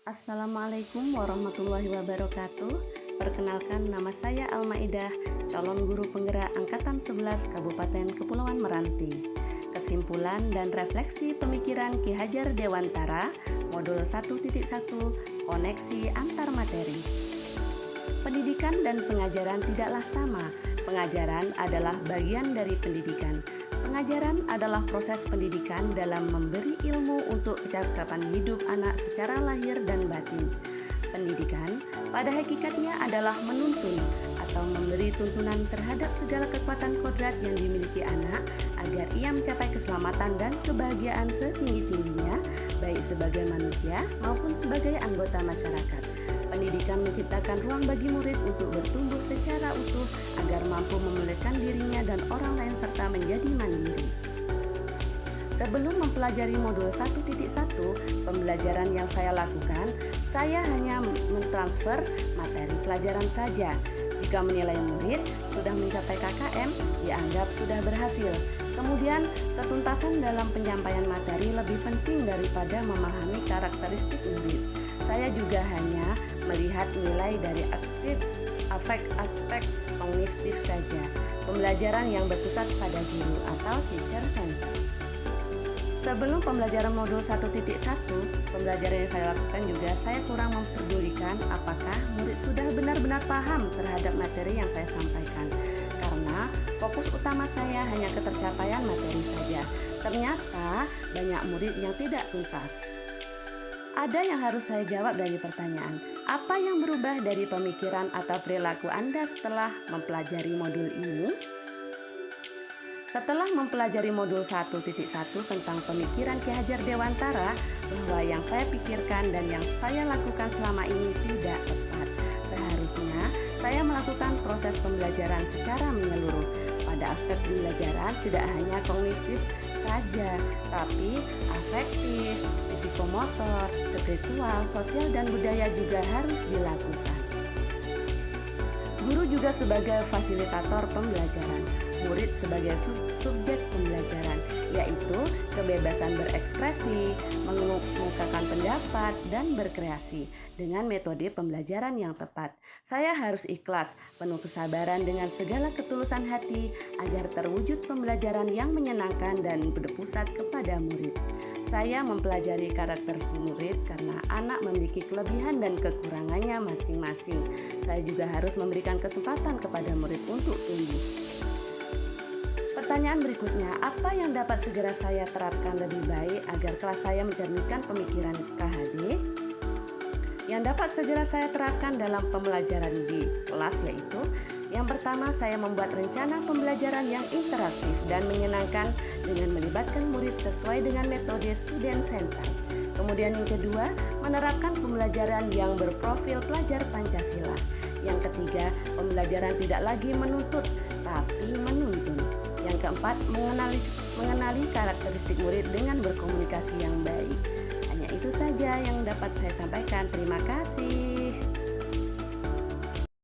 Assalamualaikum warahmatullahi wabarakatuh. Perkenalkan, nama saya Almaidah, calon guru penggerak Angkatan 11 Kabupaten Kepulauan Meranti. Kesimpulan dan refleksi pemikiran Ki Hajar Dewantara, Modul 1.1, Koneksi Antar Materi. Pendidikan dan pengajaran tidaklah sama. Pengajaran adalah bagian dari pendidikan. Pengajaran adalah proses pendidikan dalam memberi ilmu untuk kecakapan hidup anak secara lahir dan batin. Pendidikan pada hakikatnya adalah menuntun atau memberi tuntunan terhadap segala kekuatan kodrat yang dimiliki anak agar ia mencapai keselamatan dan kebahagiaan setinggi-tingginya, baik sebagai manusia maupun sebagai anggota masyarakat. Pendidikan menciptakan ruang bagi murid untuk bertumbuh secara utuh agar mampu memulihkan dirinya dan orang lain serta menjadi mandiri. Sebelum mempelajari modul 1.1, pembelajaran yang saya lakukan, saya hanya mentransfer materi pelajaran saja. Jika menilai murid sudah mencapai KKM, dianggap sudah berhasil. Kemudian, ketuntasan dalam penyampaian materi lebih penting daripada memahami karakteristik murid. Saya juga hanya melihat nilai dari aspek kognitif saja. Pembelajaran yang berpusat pada guru atau teacher center. Sebelum pembelajaran modul 1.1, pembelajaran yang saya lakukan juga saya kurang memperdulikan apakah murid sudah benar-benar paham terhadap materi yang saya sampaikan. Karena fokus utama saya hanya ketercapaian materi saja. Ternyata banyak murid yang tidak tuntas. Ada yang harus saya jawab dari pertanyaan, apa yang berubah dari pemikiran atau perilaku Anda setelah mempelajari modul ini? Setelah mempelajari modul 1.1 tentang pemikiran Ki Hajar Dewantara, bahwa yang saya pikirkan dan yang saya lakukan selama ini tidak tepat. Seharusnya saya melakukan proses pembelajaran secara menyeluruh. Pada aspek pembelajaran tidak hanya kognitif saja, tapi afektif, psikomotor, spiritual, sosial, dan budaya juga harus dilakukan. Guru juga sebagai fasilitator pembelajaran, murid sebagai subjek pembelajaran, yaitu kebebasan berekspresi, mengemukakan pendapat, dan berkreasi dengan metode pembelajaran yang tepat. Saya harus ikhlas, penuh kesabaran dengan segala ketulusan hati agar terwujud pembelajaran yang menyenangkan dan berpusat kepada murid. Saya mempelajari karakter murid karena anak memiliki kelebihan dan kekurangannya masing-masing. Saya juga harus memberikan kesempatan kepada murid untuk tumbuh. Pertanyaan berikutnya, apa yang dapat segera saya terapkan lebih baik agar kelas saya mencerminkan pemikiran KHD? Yang dapat segera saya terapkan dalam pembelajaran di kelas yaitu, yang pertama, saya membuat rencana pembelajaran yang interaktif dan menyenangkan dengan melibatkan murid sesuai dengan metode student center. Kemudian yang kedua, menerapkan pembelajaran yang berprofil pelajar Pancasila. Yang ketiga, pembelajaran tidak lagi menuntut, tapi menuntun. Yang keempat, mengenali karakteristik murid dengan berkomunikasi yang baik. Hanya itu saja yang dapat saya sampaikan. Terima kasih.